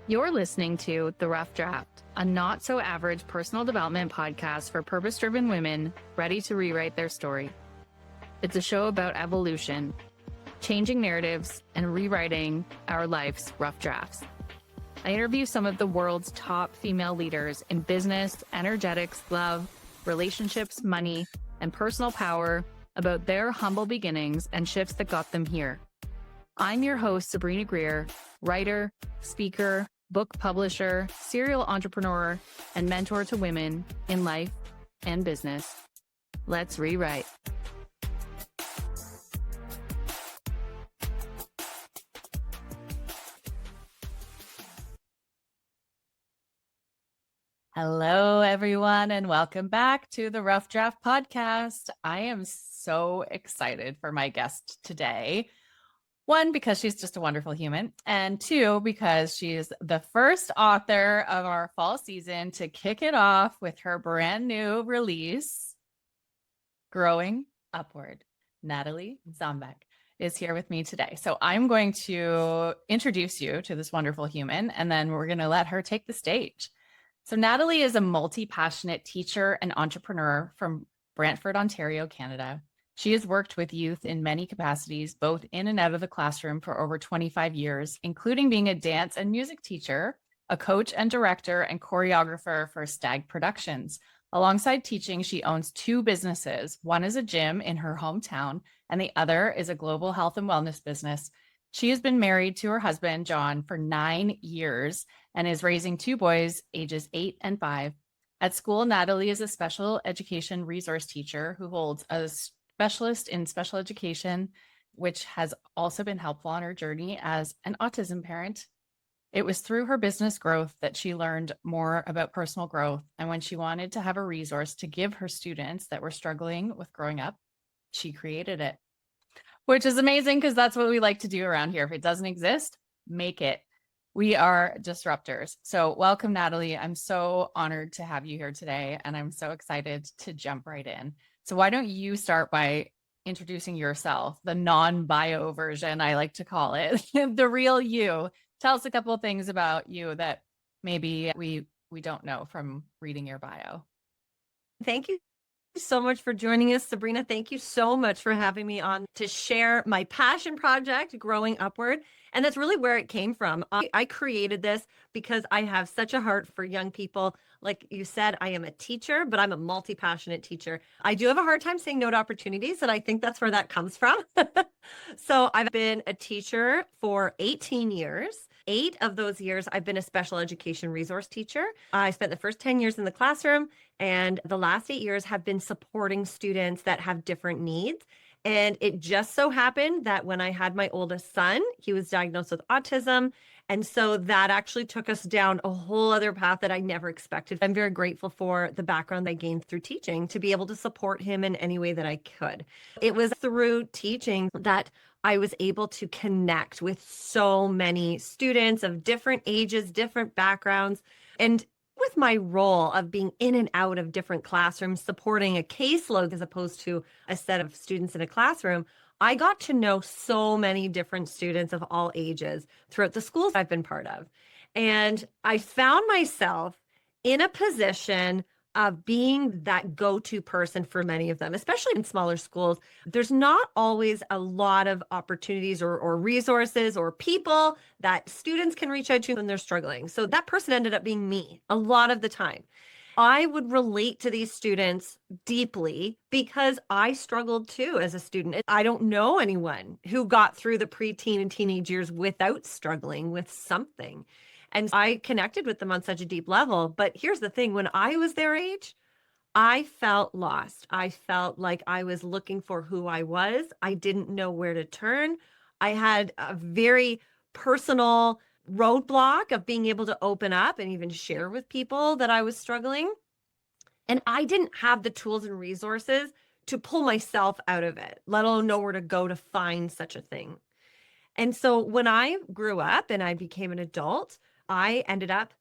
You're listening to The Rough Draft, a not-so-average personal development podcast for purpose-driven women ready to rewrite their story. It's a show about evolution, changing narratives, and rewriting our life's rough drafts. I interview some of the world's top female leaders in business, energetics, love, relationships, money, and personal power about their humble beginnings and shifts that got them here. I'm your host, Sabrina Greer, writer, speaker, book publisher, serial entrepreneur, and mentor to women in life and business. Let's rewrite. Hello, everyone, and welcome back to the Rough Draft podcast. I am so excited for my guest today. One, because she's just a wonderful human, and two, because she's the first author of our fall season to kick it off with her brand new release, Growing Upward. Natalie Zombeck is here with me today. So I'm going to introduce you to this wonderful human, and then we're going to let her take the stage. So Natalie is a multi-passionate teacher and entrepreneur from Brantford, Ontario, Canada. She has worked with youth in many capacities, both in and out of the classroom for over 25 years, including being a dance and music teacher, a coach and director, and choreographer for Stag Productions. Alongside teaching, she owns two businesses. One is a gym in her hometown, and the other is a global health and wellness business. She has been married to her husband, John, for 9 years and is raising two boys, ages 8 and 5. At school, Natalie is a special education resource teacher who holds a specialist in special education, which has also been helpful on her journey as an autism parent. It was through her business growth that she learned more about personal growth. And when she wanted to have a resource to give her students that were struggling with growing up, she created it, which is amazing because that's what we like to do around here. If it doesn't exist, make it. We are disruptors. So welcome, Natalie. I'm so honored to have you here today, and I'm so excited to jump right in. So why don't you start by introducing yourself, the non-bio version, I like to call it, the real you. Tell us a couple of things about you that maybe we don't know from reading your bio. Thank you so much for joining us, Sabrina. Thank you so much for having me on to share my passion project, Growing Upward. And that's really where it came from. I created this because I have such a heart for young people. Like you said, I am a teacher, but I'm a multi-passionate teacher. I do have a hard time saying no to opportunities, and I think that's where that comes from. So I've been a teacher for 18 years. 8 of those years, I've been a special education resource teacher. I spent the first 10 years in the classroom, and the last 8 years have been supporting students that have different needs. And it just so happened that when I had my oldest son, he was diagnosed with autism. And so that actually took us down a whole other path that I never expected. I'm very grateful for the background I gained through teaching to be able to support him in any way that I could. It was through teaching that I was able to connect with so many students of different ages, different backgrounds. And with my role of being in and out of different classrooms, supporting a caseload as opposed to a set of students in a classroom, I got to know so many different students of all ages throughout the schools I've been part of. And I found myself in a position of being that go-to person for many of them, especially in smaller schools. There's not always a lot of opportunities or resources or people that students can reach out to when they're struggling. So that person ended up being me a lot of the time. I would relate to these students deeply because I struggled too as a student. I don't know anyone who got through the preteen and teenage years without struggling with something. And I connected with them on such a deep level. But here's the thing, when I was their age, I felt lost. I felt like I was looking for who I was. I didn't know where to turn. I had a very personal roadblock of being able to open up and even share with people that I was struggling. And I didn't have the tools and resources to pull myself out of it, let alone know where to go to find such a thing. And so when I grew up and I became an adult, I ended up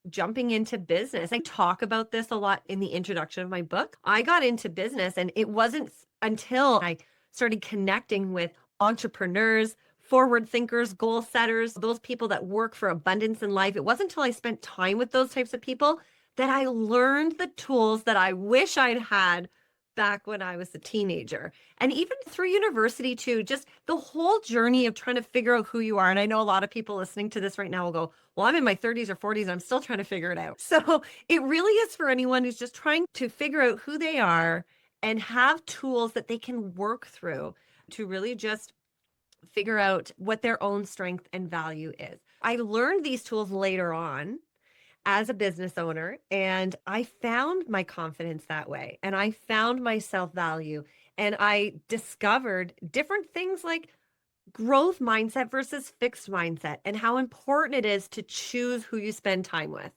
jumping into business. I talk about this a lot in the introduction of my book. I got into business, and it wasn't until I started connecting with entrepreneurs forward thinkers, goal setters, those people that work for abundance in life. It wasn't until I spent time with those types of people that I learned the tools that I wish I'd had back when I was a teenager. And even through university too, just the whole journey of trying to figure out who you are. And I know a lot of people listening to this right now will go, well, I'm in my 30s or 40s and I'm still trying to figure it out. So it really is for anyone who's just trying to figure out who they are and have tools that they can work through to really just figure out what their own strength and value is. I learned these tools later on as a business owner, and I found my confidence that way. And I found my self value. And I discovered different things like growth mindset versus fixed mindset and how important it is to choose who you spend time with.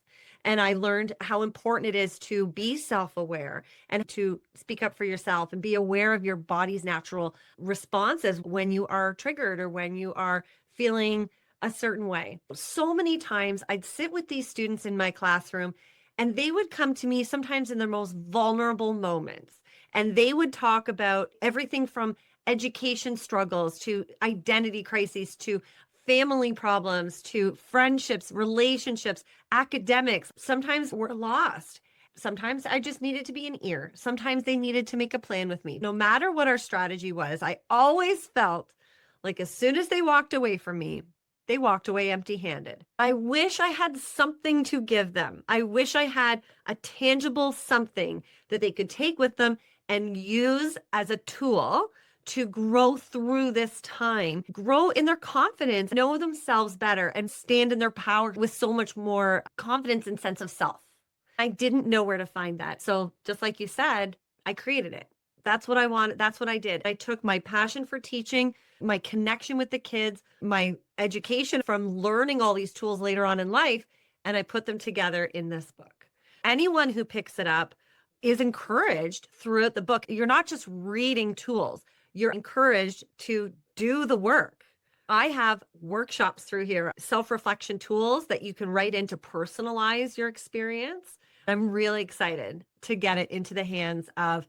And I learned how important it is to be self aware and to speak up for yourself and be aware of your body's natural responses when you are triggered or when you are feeling a certain way. So many times I'd sit with these students in my classroom and they would come to me sometimes in their most vulnerable moments. And they would talk about everything from education struggles to identity crises to family problems to friendships, relationships, academics. Sometimes we're lost. Sometimes I just needed to be an ear. Sometimes they needed to make a plan with me. No matter what our strategy was, I always felt like as soon as they walked away from me, they walked away empty handed. I wish I had something to give them. I wish I had a tangible something that they could take with them and use as a tool to grow through this time, grow in their confidence, know themselves better, and stand in their power with so much more confidence and sense of self. I didn't know where to find that. So just like you said, I created it. That's what I wanted. That's what I did. I took my passion for teaching, my connection with the kids, my education from learning all these tools later on in life, and I put them together in this book. Anyone who picks it up is encouraged throughout the book. You're not just reading tools, you're encouraged to do the work. I have workshops through here, self-reflection tools that you can write in to personalize your experience. I'm really excited to get it into the hands of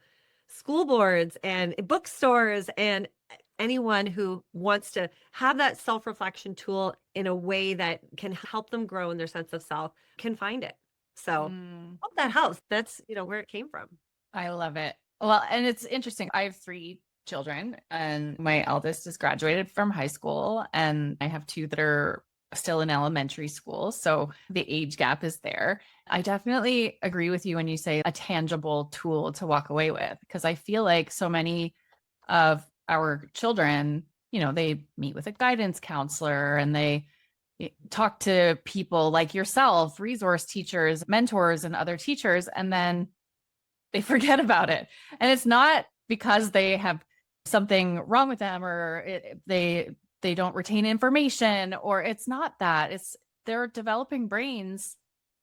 school boards and bookstores and anyone who wants to have that self-reflection tool in a way that can help them grow in their sense of self can find it. So hope that helps. That's, where it came from. I love it. Well, and it's interesting. I have 3 children and my eldest is graduated from high school and I have 2 that are still in elementary school. So the age gap is there. I definitely agree with you when you say a tangible tool to walk away with, because I feel like so many of our children, they meet with a guidance counselor and they talk to people like yourself, resource teachers, mentors, and other teachers, and then they forget about it. And it's not because they have something wrong with them or they don't retain information, or it's not that. It's their developing brains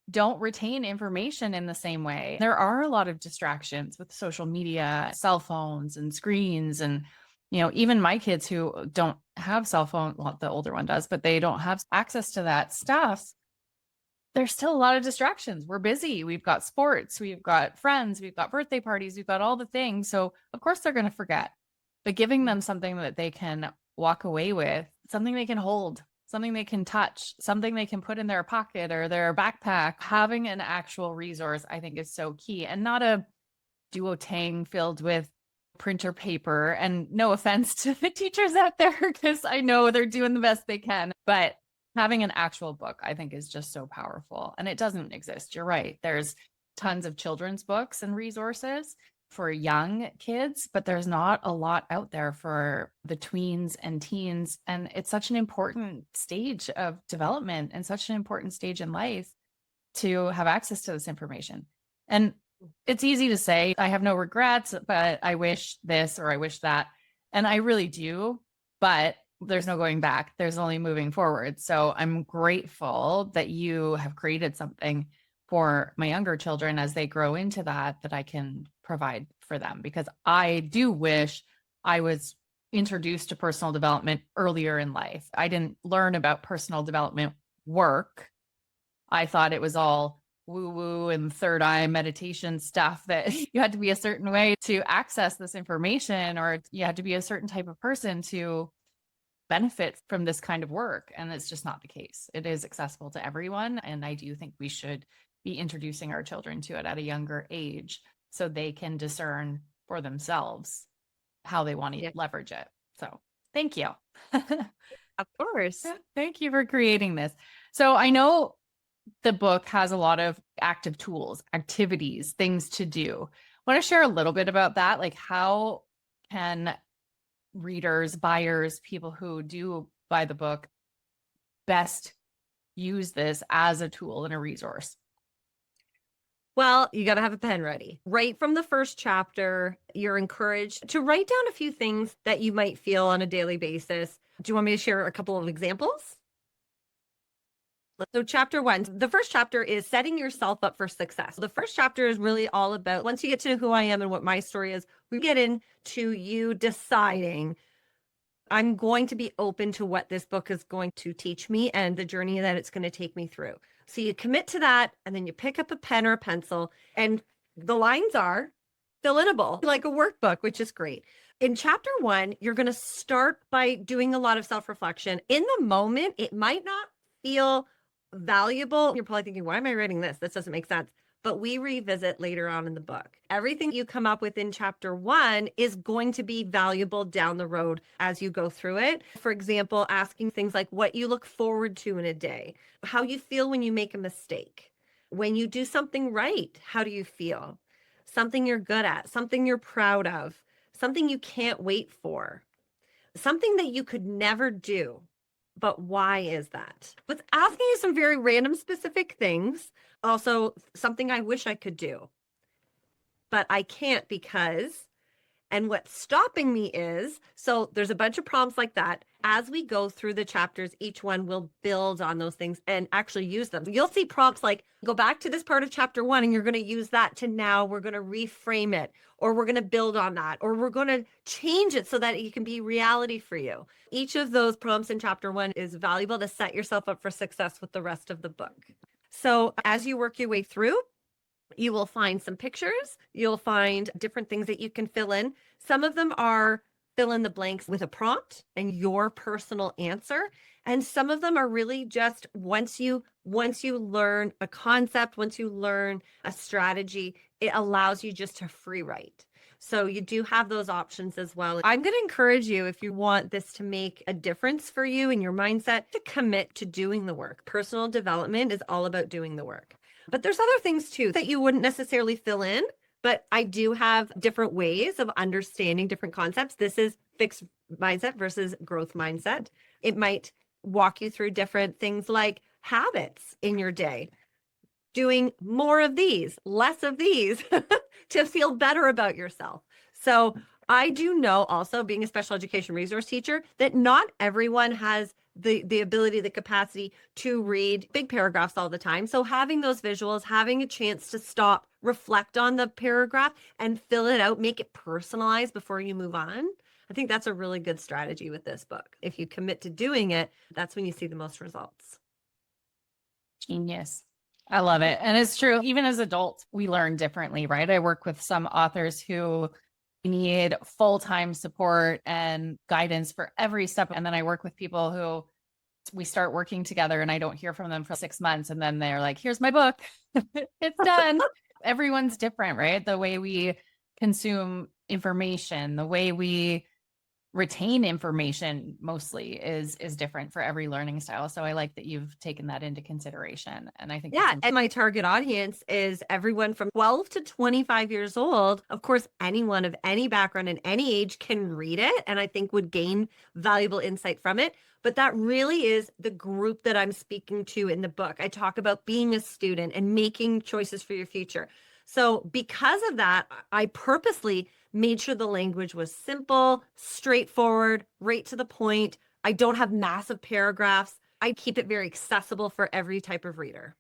don't retain information in the same way. There are a lot of distractions with social media, cell phones and screens. And, even my kids who don't have cell phone, well, the older one does, but they don't have access to that stuff. There's still a lot of distractions. We're busy. We've got sports, we've got friends, we've got birthday parties, we've got all the things. So of course they're going to forget, but giving them something that they can walk away with, something they can hold, something they can touch, something they can put in their pocket or their backpack, having an actual resource, I think is so key, and not a duotang filled with printer paper. And no offense to the teachers out there, because I know they're doing the best they can, but having an actual book, I think, is just so powerful. And it doesn't exist. You're right. There's tons of children's books and resources for young kids, but there's not a lot out there for the tweens and teens. And it's such an important stage of development and such an important stage in life to have access to this information. And it's easy to say, I have no regrets, but I wish this or I wish that. And I really do, but there's no going back. There's only moving forward. So I'm grateful that you have created something for my younger children as they grow into that I can provide for them, because I do wish I was introduced to personal development earlier in life. I didn't learn about personal development work. I thought it was all woo-woo and third eye meditation stuff, that you had to be a certain way to access this information, or you had to be a certain type of person to benefit from this kind of work. And it's just not the case. It is accessible to everyone. And I do think we should be introducing our children to it at a younger age so they can discern for themselves how they want to Yeah, leverage it. So thank you. of course. Thank you for creating this. So I know the book has a lot of active tools, activities, things to do. Want to share a little bit about that? Like, how can readers, buyers, people who do buy the book best use this as a tool and a resource? Well, you got to have a pen ready. Right from the first chapter, you're encouraged to write down a few things that you might feel on a daily basis. Do you want me to share a couple of examples? So, chapter one, the first chapter is setting yourself up for success. The first chapter is really all about, once you get to know who I am and what my story is, we get into you deciding, I'm going to be open to what this book is going to teach me and the journey that it's going to take me through. So you commit to that, and then you pick up a pen or a pencil, and the lines are fill-inable, like a workbook, which is great. In chapter one, you're going to start by doing a lot of self-reflection. In the moment, it might not feel valuable. You're probably thinking, why am I writing this? This doesn't make sense. But we revisit later on in the book. Everything you come up with in chapter one is going to be valuable down the road as you go through it. For example, asking things like what you look forward to in a day, how you feel when you make a mistake, when you do something right, how do you feel? Something you're good at, something you're proud of, something you can't wait for, something that you could never do. But why is that? With asking you some very random specific things. Also, something I wish I could do, but I can't because, and what's stopping me is, so there's a bunch of prompts like that. As we go through the chapters, each one will build on those things and actually use them. You'll see prompts like, go back to this part of chapter one, and you're going to use that to now we're going to reframe it, or we're going to build on that, or we're going to change it so that it can be reality for you. Each of those prompts in chapter one is valuable to set yourself up for success with the rest of the book. So as you work your way through, you will find some pictures. You'll find different things that you can fill in. Some of them are fill in the blanks with a prompt and your personal answer. And some of them are really just once you learn a concept, once you learn a strategy, it allows you just to free write. So you do have those options as well. I'm going to encourage you, if you want this to make a difference for you in your mindset, to commit to doing the work. Personal development is all about doing the work. But there's other things too that you wouldn't necessarily fill in, but I do have different ways of understanding different concepts. This is fixed mindset versus growth mindset. It might walk you through different things like habits in your day, doing more of these, less of these to feel better about yourself. So I do know also, being a special education resource teacher, that not everyone has the ability, the capacity to read big paragraphs all the time. So having those visuals, having a chance to stop, reflect on the paragraph and fill it out, make it personalized before you move on. I think that's a really good strategy with this book. If you commit to doing it, that's when you see the most results. Genius. I love it. And it's true. Even as adults, we learn differently, right? I work with some authors who need full-time support and guidance for every step. And then I work with people who we start working together and I don't hear from them for 6 months. And then they're like, here's my book. It's done. Everyone's different, right? The way we consume information, the way we retain information mostly is different for every learning style. So I like that you've taken that into consideration. And I think and my target audience is everyone from 12 to 25 years old. Of course, anyone of any background and any age can read it and I think would gain valuable insight from it. But that really is the group that I'm speaking to in the book. I talk about being a student and making choices for your future. So because of that, I purposely made sure the language was simple, straightforward, right to the point. I don't have massive paragraphs. I keep it very accessible for every type of reader.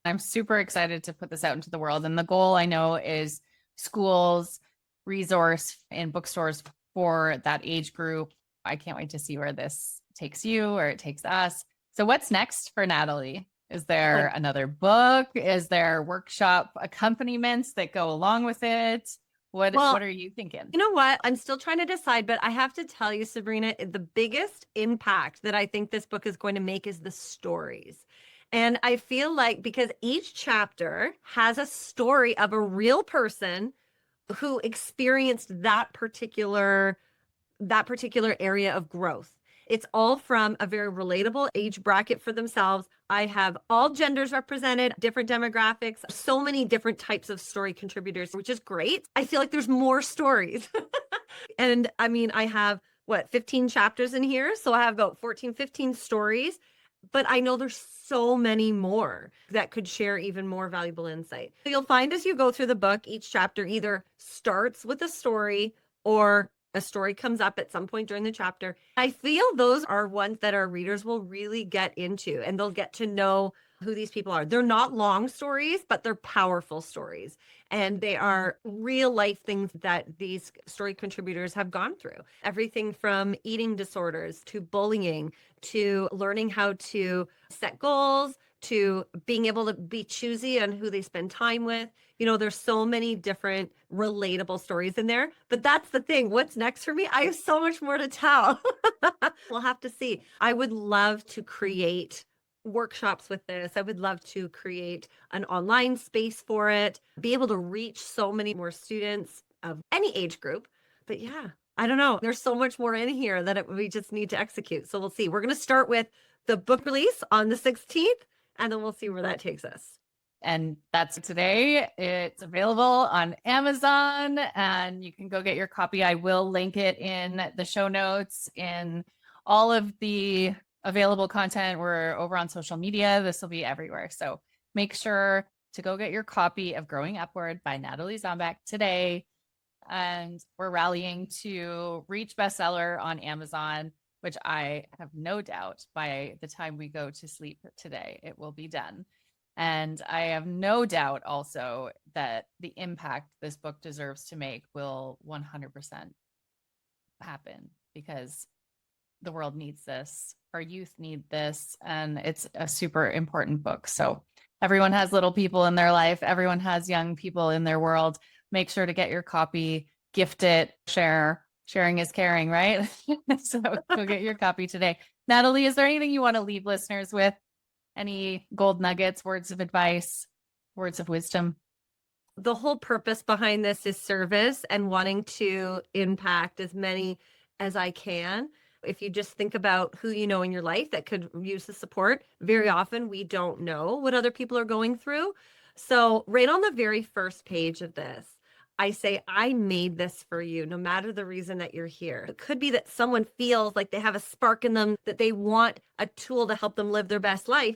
I'm super excited to put this out into the world. And the goal I know is schools, resource, and bookstores for that age group. I can't wait to see where this takes you or it takes us. So what's next for Natalie? Is there another book? Is there workshop accompaniments that go along with it? What are you thinking? You know what? I'm still trying to decide, but I have to tell you, Sabrina, the biggest impact that I think this book is going to make is the stories. And I feel like because each chapter has a story of a real person who experienced that particular area of growth. It's all from a very relatable age bracket for themselves. I have all genders represented, different demographics, so many different types of story contributors, which is great. I feel like there's more stories. And I mean, I have 15 chapters in here. So I have about 14, 15 stories, but I know there's so many more that could share even more valuable insight. So you'll find as you go through the book, each chapter either starts with a story or a story comes up at some point during the chapter. I feel those are ones that our readers will really get into and they'll get to know who these people are. They're not long stories, but they're powerful stories. And they are real life things that these story contributors have gone through. Everything from eating disorders to bullying to learning how to set goals to being able to be choosy on who they spend time with. You know, there's so many different relatable stories in there, but that's the thing. What's next for me? I have so much more to tell. We'll have to see. I would love to create workshops with this. I would love to create an online space for it, be able to reach so many more students of any age group. But yeah, I don't know. There's so much more in here that we just need to execute. So we'll see. We're going to start with the book release on the 16th, and then we'll see where that takes us. And that's today. It's available on Amazon and you can go get your copy. I will link it in the show notes in all of the available content. We're over on social media. This will be everywhere. So make sure to go get your copy of Growing Upward by Natalie Zombeck today. And we're rallying to reach bestseller on Amazon, which I have no doubt by the time we go to sleep today, it will be done. And I have no doubt also that the impact this book deserves to make will 100% happen because the world needs this. Our youth need this. And it's a super important book. So everyone has little people in their life. Everyone has young people in their world. Make sure to get your copy, gift it, share. Sharing is caring, right? So go get your copy today. Natalie, is there anything you want to leave listeners with? Any gold nuggets, words of advice, words of wisdom? The whole purpose behind this is service and wanting to impact as many as I can. If you just think about who you know in your life that could use the support, very often we don't know what other people are going through. So right on the very first page of this, I say, I made this for you, no matter the reason that you're here. It could be that someone feels like they have a spark in them, that they want a tool to help them live their best life,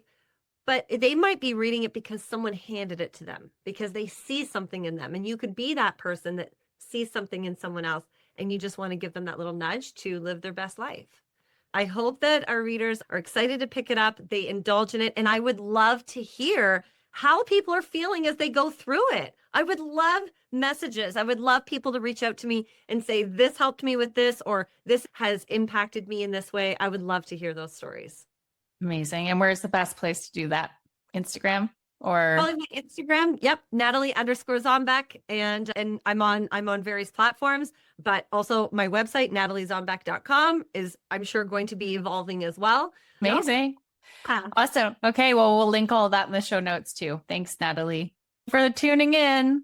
but they might be reading it because someone handed it to them, because they see something in them. And you could be that person that sees something in someone else, and you just want to give them that little nudge to live their best life. I hope that our readers are excited to pick it up, they indulge in it, and I would love to hear how people are feeling as they go through it. I would love messages. I would love people to reach out to me and say, this helped me with this, or this has impacted me in this way. I would love to hear those stories. Amazing. And where's the best place to do that? Instagram or Probably my Instagram. Yep. Natalie_Zombeck. And I'm on various platforms, but also my website, nataliezombeck.com is, I'm sure, going to be evolving as well. amazing. Yeah. Awesome. Okay. Well, we'll link all that in the show notes too. Thanks, Natalie, for tuning in.